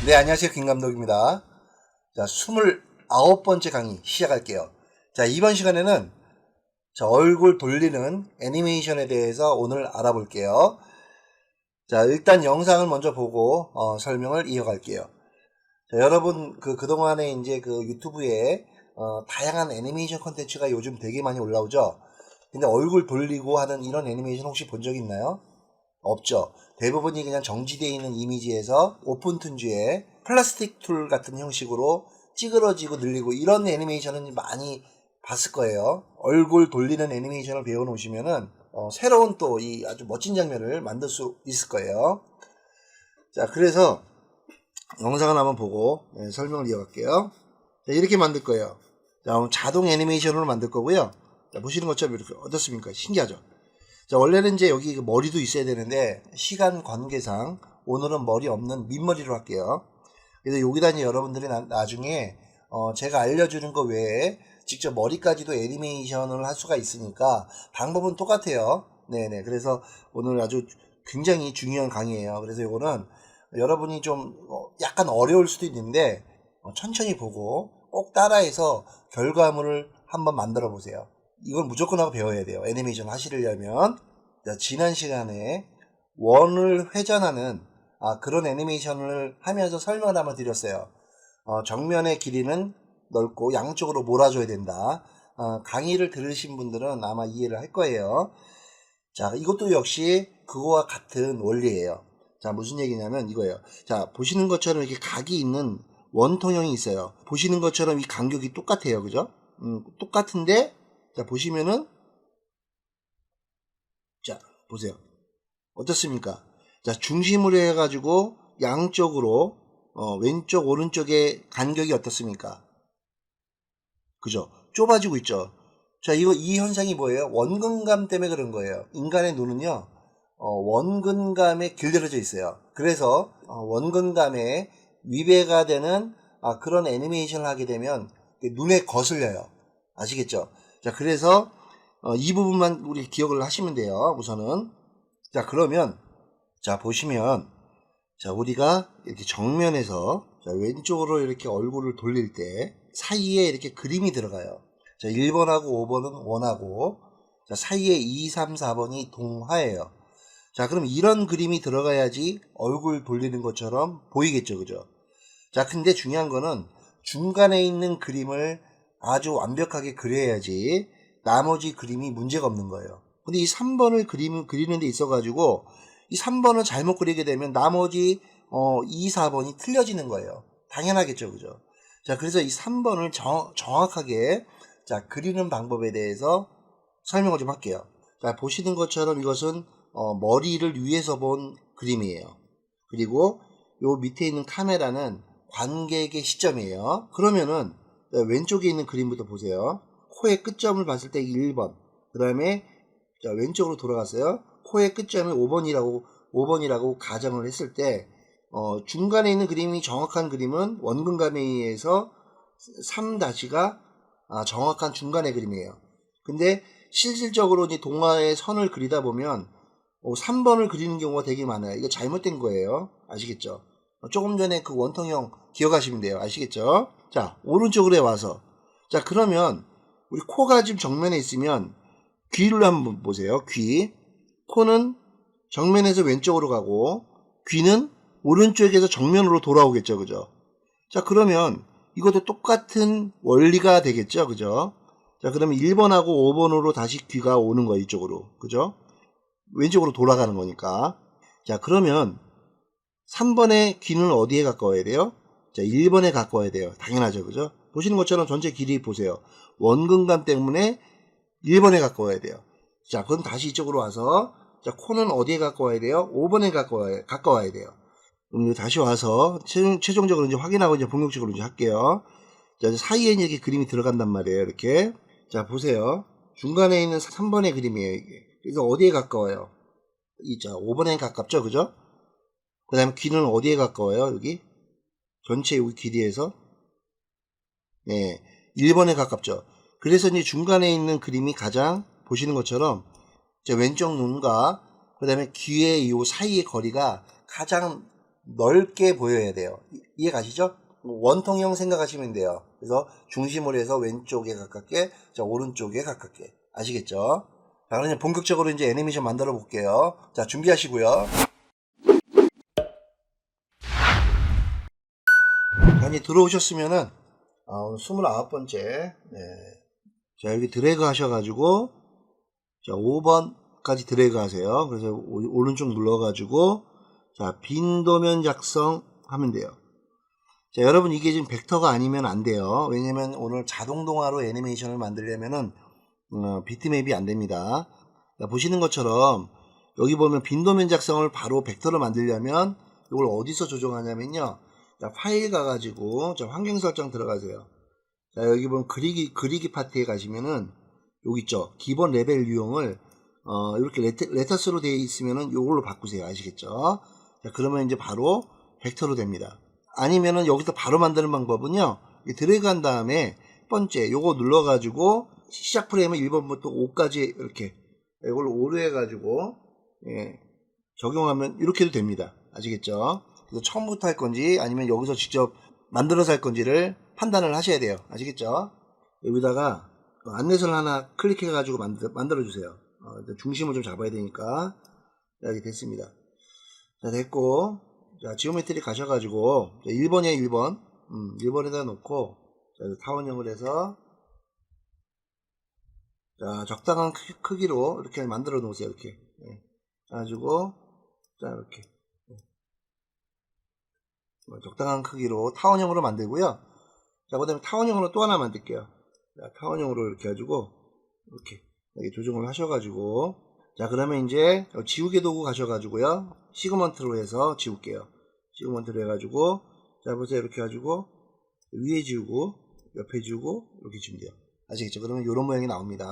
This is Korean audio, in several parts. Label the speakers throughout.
Speaker 1: 네, 안녕하세요. 김감독입니다. 자, 29번째 강의 시작할게요. 자, 이번 시간에는 얼굴 돌리는 애니메이션에 대해서 오늘 알아볼게요. 자, 일단 영상을 먼저 보고 설명을 이어갈게요. 자, 여러분 그동안에 이제 유튜브에 다양한 애니메이션 컨텐츠가 요즘 되게 많이 올라오죠. 근데 얼굴 돌리고 하는 이런 애니메이션 혹시 본 적 있나요? 없죠. 대부분이 그냥 정지되어 있는 이미지에서 오픈툰지에 플라스틱 툴 같은 형식으로 찌그러지고 늘리고 이런 애니메이션은 많이 봤을 거예요. 얼굴 돌리는 애니메이션을 배워놓으시면은 새로운 또 이 아주 멋진 장면을 만들 수 있을 거예요. 자, 그래서 영상을 한번 보고 설명을 이어갈게요. 자, 이렇게 만들 거예요. 자, 자동 애니메이션으로 만들 거고요. 자, 보시는 것처럼 이렇게 어떻습니까? 신기하죠? 자, 원래는 이제 여기 머리도 있어야 되는데 시간 관계상 오늘은 머리 없는 민머리로 할게요. 그래서 여기다 이제 여러분들이 나중에 제가 알려주는 거 외에 직접 머리까지도 애니메이션을 할 수가 있으니까 방법은 똑같아요. 네네. 그래서 오늘 아주 굉장히 중요한 강의예요. 그래서 이거는 여러분이 좀 약간 어려울 수도 있는데 천천히 보고 꼭 따라해서 결과물을 한번 만들어 보세요. 이건 무조건 하고 배워야 돼요. 애니메이션 하시려면. 자, 지난 시간에 원을 회전하는 그런 애니메이션을 하면서 설명을 한번 드렸어요. 정면의 길이는 넓고 양쪽으로 몰아줘야 된다. 강의를 들으신 분들은 아마 이해를 할 거예요. 자, 이것도 역시 그거와 같은 원리예요. 자, 무슨 얘기냐면 이거예요. 자, 보시는 것처럼 이렇게 각이 있는 원통형이 있어요. 보시는 것처럼 이 간격이 똑같아요. 그죠? 똑같은데, 자, 보시면은, 자, 보세요. 어떻습니까? 자, 중심으로 해가지고 양쪽으로, 왼쪽, 오른쪽의 간격이 어떻습니까? 그죠? 좁아지고 있죠? 자, 이 현상이 뭐예요? 원근감 때문에 그런 거예요. 인간의 눈은요, 원근감에 길들여져 있어요. 그래서, 원근감에 위배가 되는, 그런 애니메이션을 하게 되면 눈에 거슬려요. 아시겠죠? 자, 그래서, 이 부분만 우리 기억을 하시면 돼요. 우선은. 자, 그러면, 자, 보시면, 자, 우리가 이렇게 정면에서, 자, 왼쪽으로 이렇게 얼굴을 돌릴 때, 사이에 이렇게 그림이 들어가요. 자, 1번하고 5번은 원하고, 자, 사이에 2, 3, 4번이 동화예요. 자, 그럼 이런 그림이 들어가야지 얼굴 돌리는 것처럼 보이겠죠, 그죠? 자, 근데 중요한 거는 중간에 있는 그림을 아주 완벽하게 그려야지 나머지 그림이 문제가 없는 거예요. 근데 이 3번을 그리는 데 있어가지고 이 3번을 잘못 그리게 되면 나머지 2, 4번이 틀려지는 거예요. 당연하겠죠, 그죠? 자, 그래서 이 3번을 정확하게 자, 그리는 방법에 대해서 설명을 좀 할게요. 자, 보시는 것처럼 이것은 머리를 위에서 본 그림이에요. 그리고 요 밑에 있는 카메라는 관객의 시점이에요. 그러면은 왼쪽에 있는 그림부터 보세요. 코의 끝점을 봤을 때 1번. 그 다음에 왼쪽으로 돌아갔어요. 코의 끝점이 5번이라고 가정을 했을 때 중간에 있는 그림이 정확한 그림은 원근감에 의해서 3-가 정확한 중간의 그림이에요. 근데 실질적으로 이제 동화의 선을 그리다 보면 3번을 그리는 경우가 되게 많아요. 이거 잘못된 거예요. 아시겠죠? 조금 전에 그 원통형 기억하시면 돼요. 아시겠죠? 자, 오른쪽으로 와서. 자, 그러면 우리 코가 지금 정면에 있으면 귀를 한번 보세요. 귀. 코는 정면에서 왼쪽으로 가고 귀는 오른쪽에서 정면으로 돌아오겠죠. 그죠? 자, 그러면 이것도 똑같은 원리가 되겠죠. 그죠? 자, 그러면 1번하고 5번으로 다시 귀가 오는 거예요. 이쪽으로. 그죠? 왼쪽으로 돌아가는 거니까. 자, 그러면 3번의 귀는 어디에 가까워야 돼요? 자, 1번에 가까워야 돼요. 당연하죠. 그죠? 보시는 것처럼 전체 길이 보세요. 원근감 때문에 1번에 가까워야 돼요. 자, 그럼 다시 이쪽으로 와서 자, 코는 어디에 가까워야 돼요? 5번에 가까워야 돼요. 그럼 다시 와서 최종적으로 이제 확인하고 이제 본격적으로 이제 할게요. 자, 사이에 이렇게 그림이 들어간단 말이에요. 이렇게. 자, 보세요. 중간에 있는 3번의 그림이에요. 이게. 그래서 어디에 가까워요? 자, 5번에 가깝죠? 그죠? 그 다음에 귀는 어디에 가까워요? 여기? 전체 여기 길이에서? 네. 1번에 가깝죠? 그래서 이제 중간에 있는 그림이 가장 보시는 것처럼 왼쪽 눈과 그 다음에 귀의 이 사이의 거리가 가장 넓게 보여야 돼요. 이해 가시죠? 원통형 생각하시면 돼요. 그래서 중심으로 해서 왼쪽에 가깝게, 자, 오른쪽에 가깝게. 아시겠죠? 자, 그럼 본격적으로 이제 애니메이션 만들어 볼게요. 자, 준비하시고요. 자, 이제 들어오셨으면은, 오늘 29번째, 네. 자, 여기 드래그 하셔가지고, 자, 5번까지 드래그 하세요. 그래서 오른쪽 눌러가지고, 자, 빈도면 작성하면 돼요. 자, 여러분 이게 지금 벡터가 아니면 안 돼요. 왜냐면 오늘 자동동화로 애니메이션을 만들려면은 비트맵이 안 됩니다. 자, 보시는 것처럼 여기 보면 빈도면 작성을 바로 벡터로 만들려면 이걸 어디서 조정하냐면요. 자, 파일 가가지고 자, 환경 설정 들어가세요. 자, 여기 보면 그리기 파트에 가시면은 여기 있죠. 기본 레벨 유형을 이렇게 레터스로 되어 있으면은 이걸로 바꾸세요. 아시겠죠? 자, 그러면 이제 바로 벡터로 됩니다. 아니면은 여기서 바로 만드는 방법은요. 드래그 한 다음에 첫 번째 요거 눌러가지고 시작 프레임을 1번부터 5까지 이렇게 이걸 5로 해가지고 예, 적용하면 이렇게 해도 됩니다. 아시겠죠? 그래서 처음부터 할 건지 아니면 여기서 직접 만들어서 할 건지를 판단을 하셔야 돼요. 아시겠죠? 여기다가 안내서를 하나 클릭해 가지고 만들어 주세요. 중심을 좀 잡아야 되니까. 이렇게 됐습니다. 자, 됐고, 자, 지오메트리 가셔가지고 1번에 1번 1번에다 놓고 자, 타원형을 해서 자, 적당한 크기로 이렇게 만들어 놓으세요. 이렇게 예. 가지고 자, 이렇게 적당한 크기로 타원형으로 만들고요. 자, 그 다음에 타원형으로 또 하나 만들게요. 자, 타원형으로 이렇게 해가지고 이렇게 조정을 하셔가지고 자, 그러면 이제 지우개 도구 가셔가지고요. 시그먼트로 해서 지울게요. 시그먼트로 해가지고 자, 보세요. 이렇게 해가지고 위에 지우고 옆에 지우고 이렇게 지우면 돼요. 아시겠죠? 그러면 이런 모양이 나옵니다.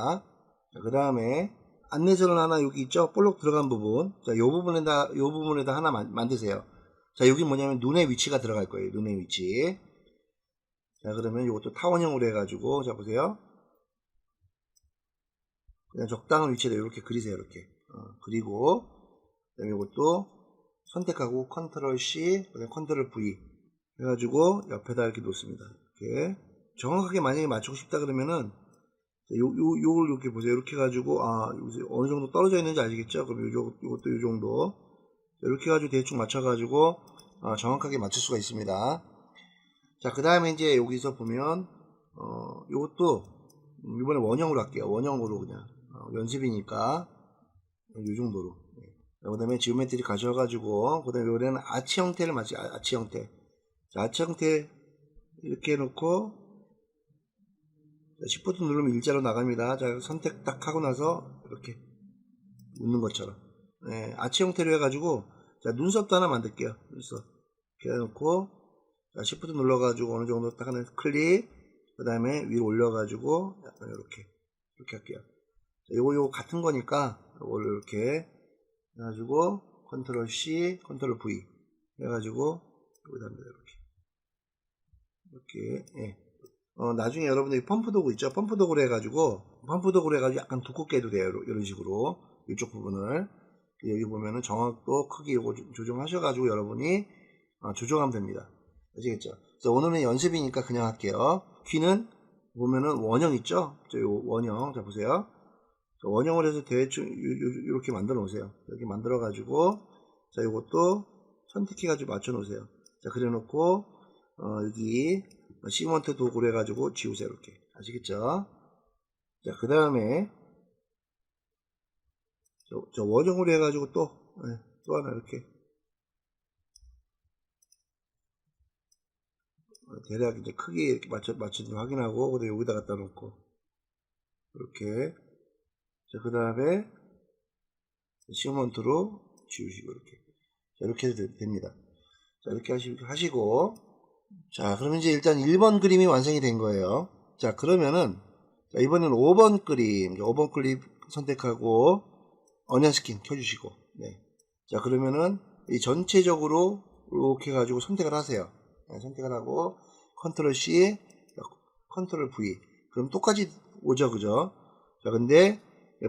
Speaker 1: 자, 그 다음에 안내서는 하나 여기 있죠? 볼록 들어간 부분. 자, 요 부분에다 하나 만드세요. 자, 여기 뭐냐면 눈의 위치가 들어갈 거예요. 눈의 위치. 자, 그러면 이것도 타원형으로 해가지고 자, 보세요. 그냥 적당한 위치에다 이렇게 그리세요. 이렇게 그리고 그다음에 이것도 선택하고 컨트롤 C, 그다음에 컨트롤 V 해가지고 옆에다 이렇게 놓습니다. 이렇게 정확하게 만약에 맞추고 싶다 그러면은 요걸 이렇게 보세요. 이렇게 해가지고 어느 정도 떨어져 있는지 아시겠죠? 그럼 요것도 요 정도 이렇게 해가지고 대충 맞춰가지고 정확하게 맞출 수가 있습니다. 자, 그 다음에 이제 여기서 보면 요것도 이번에 원형으로 할게요. 원형으로 그냥 연습이니까 이 정도로. 그 다음에 지오메트리 가셔가지고 그 다음에 요번에는 아치 형태를 아치 형태. 자, 아치 형태 이렇게 해놓고 Shift 누르면 일자로 나갑니다. 자, 선택 딱 하고 나서 이렇게 웃는 것처럼 아치 형태로 해가지고 자, 눈썹도 하나 만들게요. 눈썹 이렇게 해놓고 자, Shift 눌러가지고 어느 정도 딱 하는 클릭 그 다음에 위로 올려가지고 약간 이렇게 할게요. 자, 요거 같은 거니까 요걸 이렇게 해가지고 컨트롤 C, 컨트롤 V 해가지고 여기다 합니다. 이렇게 예. 나중에 여러분들이 펌프 도구 있죠? 펌프 도구로 해가지고 약간 두껍게 해도 돼요. 이런 식으로 이쪽 부분을 여기 보면은 정확도 크기 요거 조정하셔가지고 여러분이 조정하면 됩니다. 아시겠죠? 그래서 오늘은 연습이니까 그냥 할게요. 귀는 보면은 원형 있죠? 요 원형 자 보세요. 원형을 해서 대충 이렇게 만들어 놓으세요. 이렇게 만들어 가지고 자 요것도 선택해 가지고 맞춰 놓으세요. 자 그래 놓고 여기 시그먼트 도구로 해 가지고 지우세요. 이렇게 아시겠죠? 자 그 다음에 저 원형으로 해 가지고 또 하나 이렇게 대략 이제 크기 이렇게 맞춰서 확인하고 그다음에 여기다 갖다 놓고 이렇게 자 그 다음에 시그먼트로 지우시고 이렇게 해도 됩니다. 자 이렇게 하시고 자 그럼 이제 일단 1번 그림이 완성이 된 거예요. 자 그러면은 자, 이번에는 5번 그림 5번 그림 선택하고 어니언 스킨 켜주시고 자 그러면은 이 전체적으로 이렇게 해가지고 선택을 하세요. 선택을 하고 컨트롤 C 컨트롤 V 그럼 똑같이 오죠. 그죠? 자 근데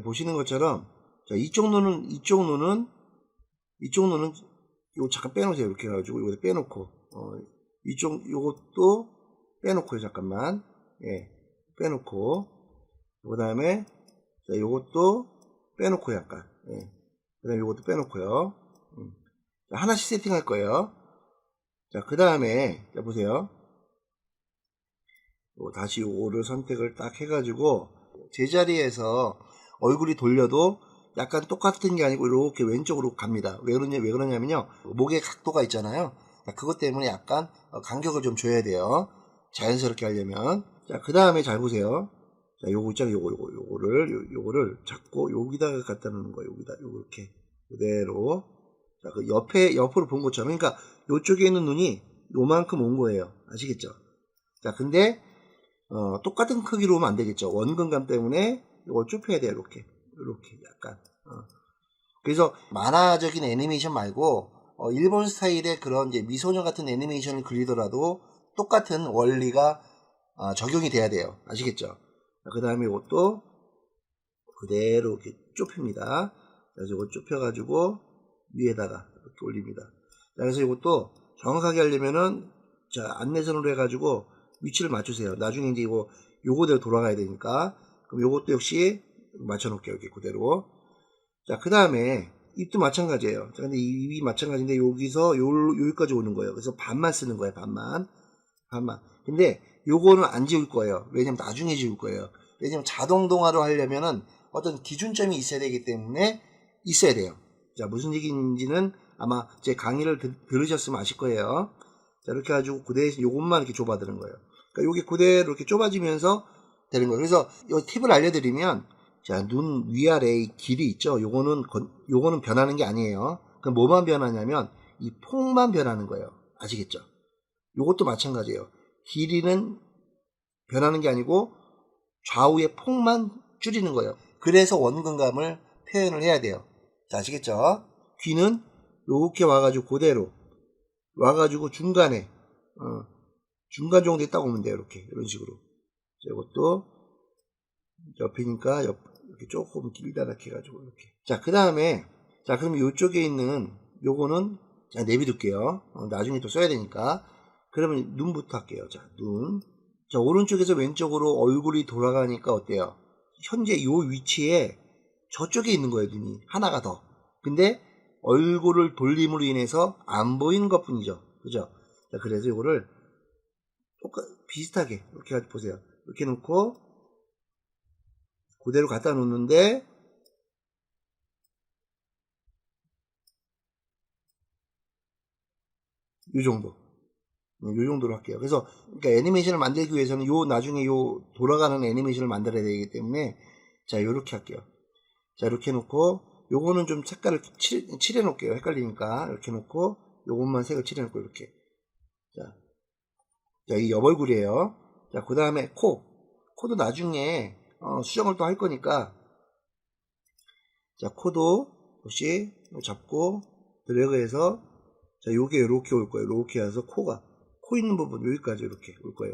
Speaker 1: 보시는 것처럼 자 이쪽 눈은 요거 잠깐 빼놓으세요. 이렇게 해가지고 요거 빼놓고 이쪽 요것도 빼놓고요. 잠깐만. 예, 빼놓고 그 다음에 자 요것도 빼놓고 약간 예. 그 다음에 요것도 빼놓고요. 자, 하나씩 세팅할 거예요. 자, 그 다음에 자 보세요. 다시 요거를 선택을 딱 해가지고 제자리에서 얼굴이 돌려도 약간 똑같은 게 아니고 이렇게 왼쪽으로 갑니다. 왜 그러냐면요. 목의 각도가 있잖아요. 그것 때문에 약간 간격을 좀 줘야 돼요. 자연스럽게 하려면. 자, 그 다음에 잘 보세요. 자, 요거 있잖아요. 요거를 잡고 여기다가 갖다 놓는 거예요. 여기다, 요렇게. 그대로. 자, 그 옆으로 본 것처럼. 그러니까 요쪽에 있는 눈이 요만큼 온 거예요. 아시겠죠? 자, 근데, 똑같은 크기로 오면 안 되겠죠. 원근감 때문에 이걸 좁혀야 돼요. 이렇게 약간. 그래서 만화적인 애니메이션 말고, 일본 스타일의 그런 이제 미소녀 같은 애니메이션을 그리더라도 똑같은 원리가 적용이 돼야 돼요. 아시겠죠? 그 다음에 이것도 그대로 이렇게 좁힙니다. 그래서 이거 좁혀가지고 위에다가 이렇게 올립니다. 자, 그래서 이것도 정확하게 하려면은 자, 안내선으로 해가지고 위치를 맞추세요. 나중에 이제 요거대로 돌아가야 되니까. 그럼 요것도 역시 맞춰놓을게요. 이렇게 그대로. 자, 그 다음에 입도 마찬가지예요. 자, 근데 입이 마찬가지인데 여기서 여기까지 오는 거예요. 그래서 반만 쓰는 거예요. 반만. 근데 요거는 안 지울 거예요. 왜냐면 나중에 지울 거예요. 왜냐면 자동 동화로 하려면은 어떤 기준점이 있어야 되기 때문에 있어야 돼요. 자, 무슨 얘기인지는 아마 제 강의를 들으셨으면 아실 거예요. 자, 이렇게 해가지고 그 대신 요것만 이렇게 좁아드는 거예요. 그러니까 요게 그대로 이렇게 좁아지면서 되는 거예요. 그래서 이 팁을 알려드리면, 자, 눈 위아래의 길이 있죠. 요거는 변하는 게 아니에요. 그럼 뭐만 변하냐면 이 폭만 변하는 거예요. 아시겠죠? 요것도 마찬가지예요. 길이는 변하는 게 아니고 좌우의 폭만 줄이는 거예요. 그래서 원근감을 표현을 해야 돼요. 자, 아시겠죠? 귀는 요렇게 와가지고 그대로 와가지고 중간에 중간 정도에 딱 오면 돼요. 이런 식으로. 자, 이것도 옆이니까 이렇게 조금 길다랗게 해가지고 이렇게. 자, 그 다음에 자, 그럼 요쪽에 있는 요거는 자, 내비둘게요. 나중에 또 써야 되니까. 그러면 눈부터 할게요. 자, 눈. 자, 오른쪽에서 왼쪽으로 얼굴이 돌아가니까 어때요? 현재 요 위치에 저쪽에 있는 거예요. 눈이 하나가 더. 근데 얼굴을 돌림으로 인해서 안 보이는 것 뿐이죠. 그죠? 자, 그래서 요거를 비슷하게 이렇게 보세요. 이렇게 놓고 그대로 갖다 놓는데 요 정도로 할게요. 그래서 그러니까 애니메이션을 만들기 위해서는 나중에 돌아가는 애니메이션을 만들어야 되기 때문에 자, 요렇게 할게요. 자, 이렇게 놓고 요거는 좀 색깔을 칠해 놓을게요. 헷갈리니까 이렇게 놓고 요것만 색을 칠해 놓고 이렇게. 자, 이 옆얼굴이에요. 자, 그 다음에 코도 나중에 수정을 또 할 거니까 자, 코도 역시 잡고 드래그해서 자, 요게 이렇게 올 거예요. 이렇게 해서 코 있는 부분 여기까지 이렇게 올 거예요.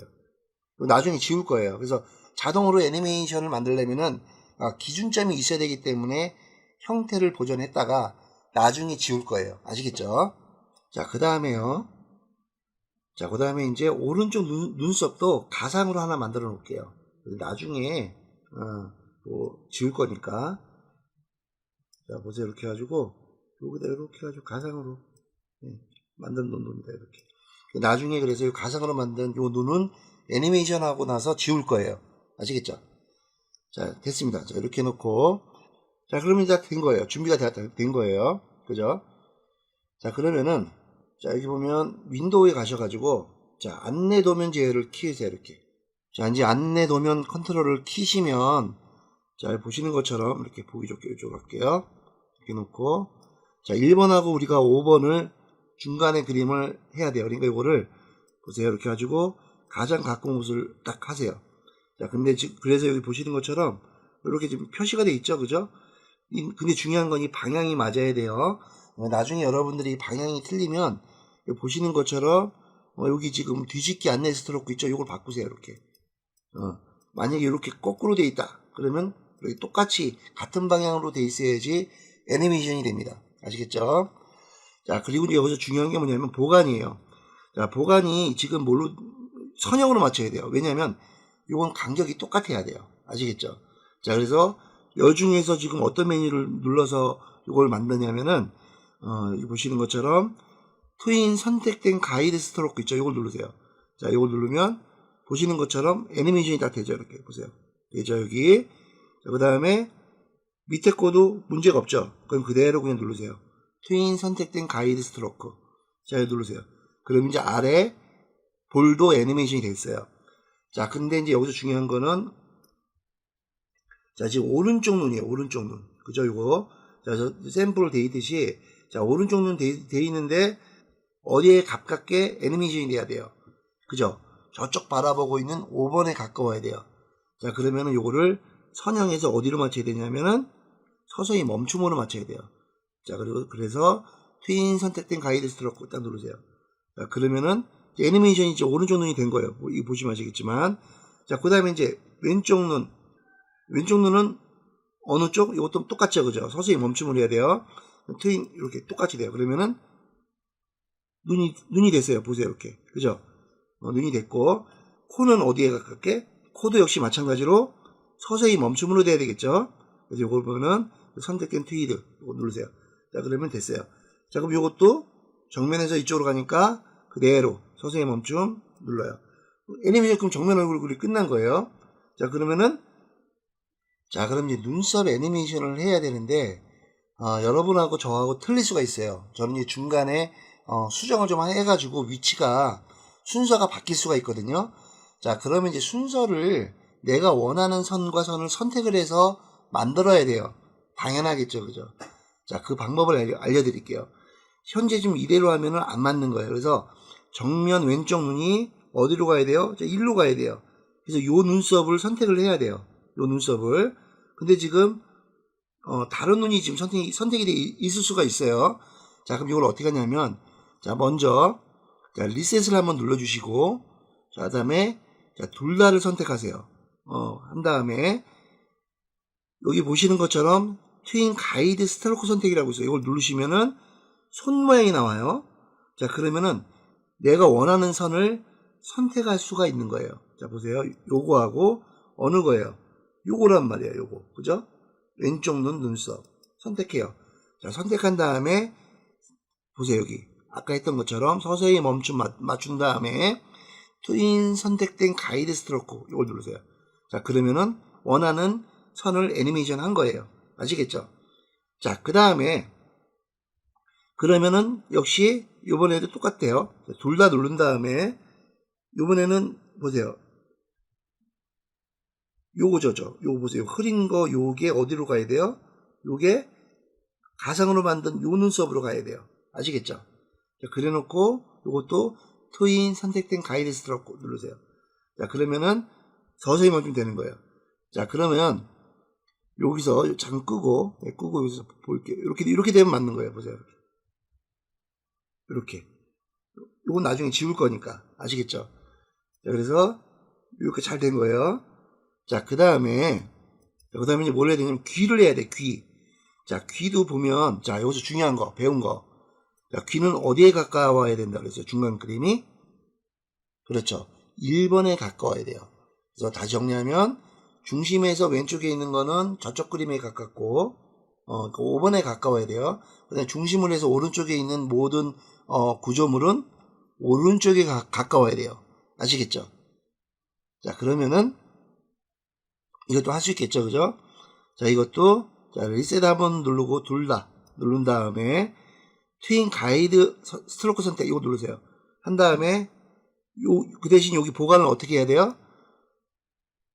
Speaker 1: 나중에 지울 거예요. 그래서 자동으로 애니메이션을 만들려면은 기준점이 있어야 되기 때문에 형태를 보존했다가 나중에 지울 거예요. 아시겠죠? 자, 그 다음에요. 자, 그 다음에 이제 오른쪽 눈썹도 가상으로 하나 만들어 놓을게요. 나중에 지울 거니까. 자, 보세요. 이렇게 해가지고 여기다 이렇게 해가지고 가상으로 만든 눈입니다. 이렇게. 나중에 그래서 이 가상으로 만든 요 눈은 애니메이션 하고 나서 지울 거예요. 아시겠죠? 자, 됐습니다. 자, 이렇게 해놓고 자, 그러면 이제 된 거예요. 준비가 된 거예요. 그죠? 자, 그러면은 자, 여기 보면 윈도우에 가셔가지고 자, 안내 도면 제어를 키우세요. 이렇게. 자, 이제 안내 도면 컨트롤을 키시면 자, 보시는 것처럼 이렇게 보기 좋게 이쪽으로 할게요. 이렇게 놓고 자, 1번하고 우리가 5번을 중간에 그림을 해야 돼요. 그러니까 이거를 보세요. 이렇게 가지고 가장 가까운 곳을 딱 하세요. 자, 근데 지금 그래서 여기 보시는 것처럼 이렇게 지금 표시가 돼 있죠. 그죠? 근데 중요한 건 이 방향이 맞아야 돼요. 나중에 여러분들이 방향이 틀리면 보시는 것처럼 여기 지금 뒤집기 안내 스트로크 있죠. 이걸 바꾸세요. 이렇게. 만약에 이렇게 거꾸로 돼 있다. 그러면 이렇게 똑같이 같은 방향으로 돼 있어야지 애니메이션이 됩니다. 아시겠죠? 자, 그리고 이제 여기서 중요한 게 뭐냐면 보간이에요. 자, 보간이 지금 뭘로, 선형으로 맞춰야 돼요. 왜냐면 요건 간격이 똑같아야 돼요. 아시겠죠? 자, 그래서 여 중에서 지금 어떤 메뉴를 눌러서 이걸 만드냐면은, 보시는 것처럼 트윈 선택된 가이드 스트로크 있죠? 이걸 누르세요. 자, 이걸 누르면 보시는 것처럼 애니메이션이 다 되죠. 이렇게 보세요. 되죠, 여기. 자, 그 다음에 밑에 거도 문제가 없죠. 그럼 그대로 그냥 누르세요. 트윈 선택된 가이드 스트로크. 자, 누르세요. 그럼 이제 아래 볼도 애니메이션이 됐어요. 자, 근데 이제 여기서 중요한 거는, 자, 지금 오른쪽 눈이에요. 오른쪽 눈. 그죠, 이거. 자, 샘플로 돼 있듯이, 자, 오른쪽 눈 돼 있는데, 어디에 가깝게 애니메이션이 돼야 돼요. 그죠? 저쪽 바라보고 있는 5번에 가까워야 돼요. 자, 그러면은 요거를 선형해서 어디로 맞춰야 되냐면은, 서서히 멈춤으로 맞춰야 돼요. 자, 그리고, 그래서, 트윈 선택된 가이드 스트로크 딱 누르세요. 자, 그러면은, 애니메이션이 이제 오른쪽 눈이 된 거예요. 이거 보시면 아시겠지만. 자, 그 다음에 이제 왼쪽 눈. 왼쪽 눈은 어느 쪽? 이것도 똑같죠. 그죠? 서서히 멈춤을 해야 돼요. 트윈, 이렇게 똑같이 돼요. 그러면은, 눈이 됐어요. 보세요. 이렇게. 그죠? 눈이 됐고, 코는 어디에 가깝게? 코도 역시 마찬가지로 서서히 멈춤으로 돼야 되겠죠? 그래서 이걸 보면은, 선택된 트위드. 이거 누르세요. 자, 그러면 됐어요. 자, 그럼 이것도 정면에서 이쪽으로 가니까 그대로 서서히 멈춤 눌러요. 애니메이션 그럼 정면 얼굴이 끝난 거예요. 자, 그러면은, 자, 그럼 이제 눈썹 애니메이션을 해야 되는데, 여러분하고 저하고 틀릴 수가 있어요. 저는 이제 중간에, 수정을 좀 해가지고 위치가, 순서가 바뀔 수가 있거든요. 자, 그러면 이제 순서를 내가 원하는 선과 선을 선택을 해서 만들어야 돼요. 당연하겠죠. 그죠? 자, 그 방법을 알려드릴게요. 현재 지금 이대로 하면은 안 맞는 거예요. 그래서 정면 왼쪽 눈이 어디로 가야 돼요? 자, 일로 가야 돼요. 그래서 요 눈썹을 선택을 해야 돼요. 요 눈썹을. 근데 지금, 다른 눈이 지금 선택이 돼 있을 수가 있어요. 자, 그럼 이걸 어떻게 하냐면, 자, 먼저, 자, 리셋을 한번 눌러주시고, 자, 그 다음에, 자, 둘 다를 선택하세요. 한 다음에, 여기 보시는 것처럼, 트윈 가이드 스트로크 선택이라고 있어요. 이걸 누르시면은, 손 모양이 나와요. 자, 그러면은, 내가 원하는 선을 선택할 수가 있는 거예요. 자, 보세요. 요거하고, 어느 거예요? 요거란 말이에요. 요거. 그죠? 왼쪽 눈썹. 선택해요. 자, 선택한 다음에, 보세요. 여기. 아까 했던 것처럼 서서히 멈춤 맞춘 다음에 트윈 선택된 가이드 스트로크 이걸 누르세요. 자, 그러면은 원하는 선을 애니메이션 한 거예요. 아시겠죠? 자, 그 다음에 그러면은 역시 이번에도 똑같아요. 둘 다 누른 다음에 이번에는 보세요. 요거죠. 요거 보세요. 흐린 거 요게 어디로 가야 돼요? 요게 가상으로 만든 요 눈썹으로 가야 돼요. 아시겠죠? 자, 그래놓고 요것도 트윈 선택된 가이드 스트로크 누르세요. 자, 그러면은 서서히 멈추면 되는 거예요. 자, 그러면 여기서 잠깐 끄고 여기서 볼게요. 이렇게 되면 맞는 거예요. 보세요. 이렇게. 요건 나중에 지울 거니까 아시겠죠? 자, 그래서 이렇게 잘 된 거예요. 자, 그 다음에 이제 뭘 해야 되냐면 귀를 해야 돼. 귀. 자, 귀도 보면 자, 여기서 중요한 거 배운 거. 자, 귀는 어디에 가까워야 된다 그랬어요? 중간 그림이? 그렇죠. 1번에 가까워야 돼요. 그래서 다시 정리하면 중심에서 왼쪽에 있는 거는 저쪽 그림에 가깝고 5번에 가까워야 돼요. 그다음에 중심을 해서 오른쪽에 있는 모든 구조물은 오른쪽에 가까워야 돼요. 아시겠죠? 자, 그러면은 이것도 할 수 있겠죠. 그죠? 자, 이것도 자, 리셋 한번 누르고 둘 다 누른 다음에 트윈 가이드 스트로크 선택 이거 누르세요. 한 다음에 그 대신 여기 보관을 어떻게 해야 돼요?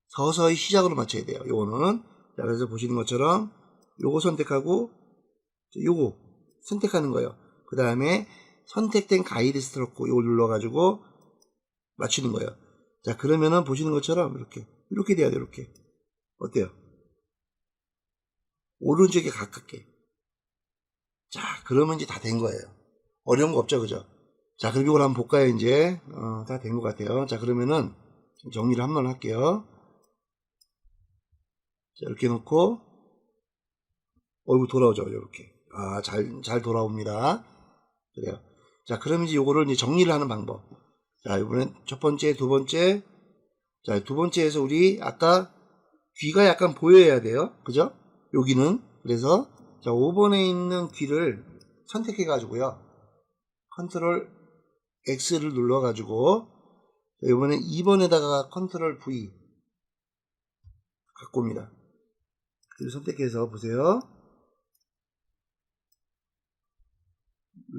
Speaker 1: 서서히 시작으로 맞춰야 돼요. 요거는 자, 그래서 보시는 것처럼 요거 선택하고 요거 선택하는 거예요. 그 다음에 선택된 가이드 스트로크 요걸 눌러가지고 맞추는 거예요. 자, 그러면은 보시는 것처럼 이렇게 돼야 돼요. 이렇게 어때요? 오른쪽에 가깝게. 자, 그러면 이제 다 된 거예요. 어려운 거 없죠, 그죠? 자, 그럼 이걸 한번 볼까요, 이제? 다 된 것 같아요. 자, 그러면은 정리를 한번 할게요. 자, 이렇게 놓고 얼굴 돌아오죠, 이렇게. 잘 돌아옵니다. 그래요. 자, 그럼 이제 요거를 이제 정리를 하는 방법. 자, 이번엔 첫 번째, 두 번째. 자, 두 번째에서 우리 아까 귀가 약간 보여야 돼요. 그죠? 여기는. 그래서, 자, 5번에 있는 귀를 선택해 가지고요. 컨트롤 X를 눌러 가지고, 이번에 2번에다가 컨트롤 V 갖고 옵니다. 그리고 선택해서 보세요.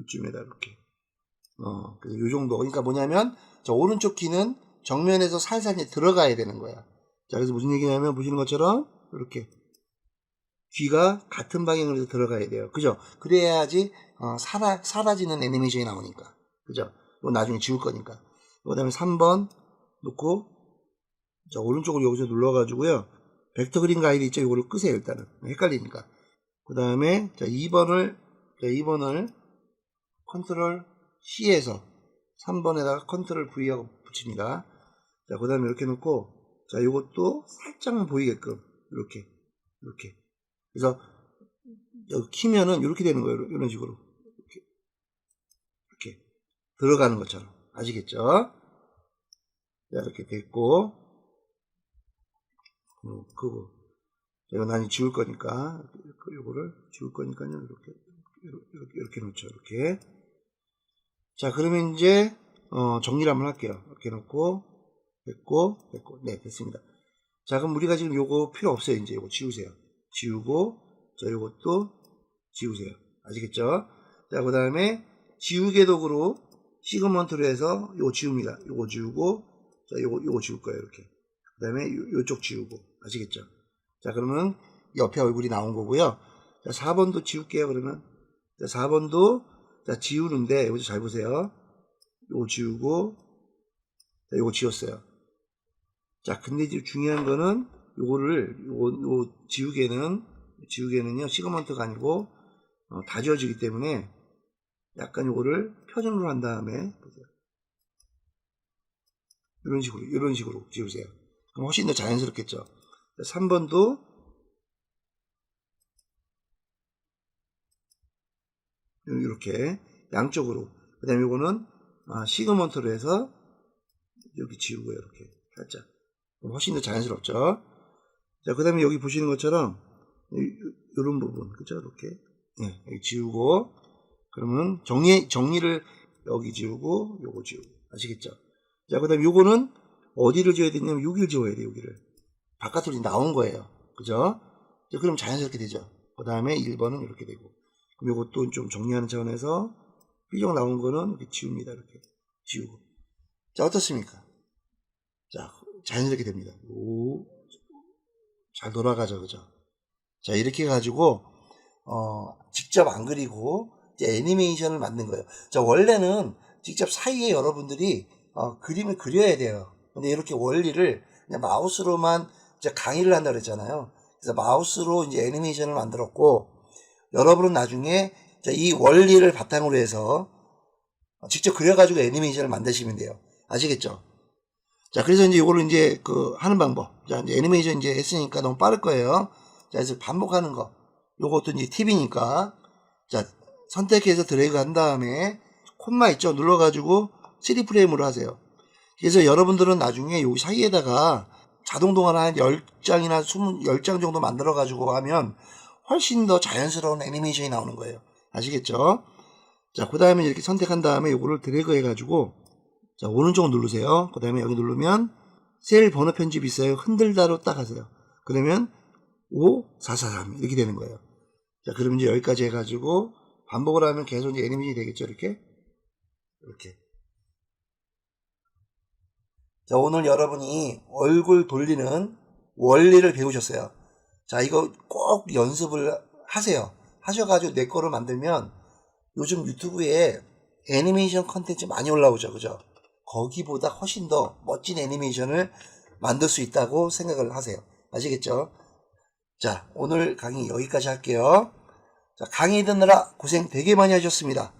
Speaker 1: 이쯤에다 이렇게. 그래서 요 정도. 그러니까 뭐냐면, 저 오른쪽 귀는 정면에서 살살 들어가야 되는 거야. 자, 그래서 무슨 얘기냐면, 보시는 것처럼, 이렇게. 귀가 같은 방향으로 해서 들어가야 돼요. 그죠? 그래야지, 사라지는 애니메이션이 나오니까. 그죠? 이거 나중에 지울 거니까. 그 다음에 3번 놓고, 자, 오른쪽으로 여기서 눌러가지고요. 벡터 그린 가이드 있죠? 이거를 끄세요, 일단은. 헷갈리니까. 그 다음에, 자, 2번을 컨트롤 C에서 3번에다가 컨트롤 V하고 붙입니다. 자, 그 다음에 이렇게 놓고, 자, 요것도 살짝만 보이게끔, 이렇게. 그래서, 여기 키면은 이렇게 되는 거예요. 이런 식으로. 이렇게. 들어가는 것처럼. 아시겠죠? 자, 이렇게 됐고, 그거. 제가 나중에 지울 거니까, 요거를 지울 거니까요. 이렇게 놓죠. 이렇게. 자, 그러면 이제, 정리를 한번 할게요. 이렇게 놓고, 됐고. 네, 됐습니다. 자, 그럼 우리가 지금 요거 필요 없어요. 이제 요거 지우세요. 지우고, 자, 요것도 지우세요. 아시겠죠? 자, 그 다음에 지우개 도구로 시그먼트로 해서 요거 지웁니다. 요거 지우고, 자, 요거 지울 거예요. 이렇게. 그 다음에 요쪽 지우고. 아시겠죠? 자, 그러면 옆에 얼굴이 나온 거고요. 자, 4번도 지울게요. 그러면. 자, 4번도, 자, 지우는데, 여기서 잘 보세요. 요거 지우고, 자, 요거 지웠어요. 자, 근데 이제 중요한 거는, 요 지우개는요, 시그먼트가 아니고, 다 지워지기 때문에, 약간 요거를 표준으로 한 다음에, 보세요. 이런 식으로 지우세요. 그럼 훨씬 더 자연스럽겠죠. 자, 3번도, 이렇게, 양쪽으로. 그 다음에 요거는, 시그먼트로 해서, 여기 지우고요, 이렇게. 살짝. 훨씬 더 자연스럽죠. 자, 그 다음에 여기 보시는 것처럼, 요런 부분, 그죠? 이렇게. 네, 여기 지우고, 그러면 정리를 여기 지우고, 요거 지우고. 아시겠죠? 자, 그 다음에 요거는 어디를 지워야 되냐면, 여기를 지워야 돼요, 여기를. 바깥으로 나온 거예요. 그죠? 자, 그럼 자연스럽게 되죠. 그 다음에 1번은 이렇게 되고. 그럼 요것도 좀 정리하는 차원에서, 삐쩍 나온 거는 이렇게 지웁니다. 이렇게. 지우고. 자, 어떻습니까? 자, 자연스럽게 됩니다. 오, 잘 돌아가죠, 그죠? 자, 이렇게 해가지고, 직접 안 그리고, 이제 애니메이션을 만든 거예요. 자, 원래는 직접 사이에 여러분들이, 그림을 그려야 돼요. 근데 이렇게 원리를 그냥 마우스로만 이제 강의를 한다고 그랬잖아요. 그래서 마우스로 이제 애니메이션을 만들었고, 여러분은 나중에 이 원리를 바탕으로 해서 직접 그려가지고 애니메이션을 만드시면 돼요. 아시겠죠? 자, 그래서 이제 이거를 이제 하는 방법. 자, 이제 애니메이션 이제 했으니까 너무 빠를 거예요. 자, 그래서 반복하는 거. 요것도 이제 팁이니까. 자, 선택해서 드래그 한 다음에 콤마 있죠? 눌러가지고 3프레임으로 하세요. 그래서 여러분들은 나중에 여기 사이에다가 자동 동화를 한 10장이나 10장 정도 만들어가지고 하면 훨씬 더 자연스러운 애니메이션이 나오는 거예요. 아시겠죠? 자, 그 다음에 이렇게 선택한 다음에 요거를 드래그 해가지고 자, 오른쪽 누르세요. 그 다음에 여기 누르면 셀 번호 편집 있어요. 흔들다로 딱 하세요. 그러면 5443 이렇게 되는 거예요. 자, 그러면 이제 여기까지 해가지고 반복을 하면 계속 이제 애니메이션이 되겠죠. 이렇게. 자, 오늘 여러분이 얼굴 돌리는 원리를 배우셨어요. 자, 이거 꼭 연습을 하세요. 하셔가지고 내 거를 만들면 요즘 유튜브에 애니메이션 컨텐츠 많이 올라오죠. 그죠? 거기보다 훨씬 더 멋진 애니메이션을 만들 수 있다고 생각을 하세요. 아시겠죠? 자, 오늘 강의 여기까지 할게요. 자, 강의 듣느라 고생 되게 많이 하셨습니다.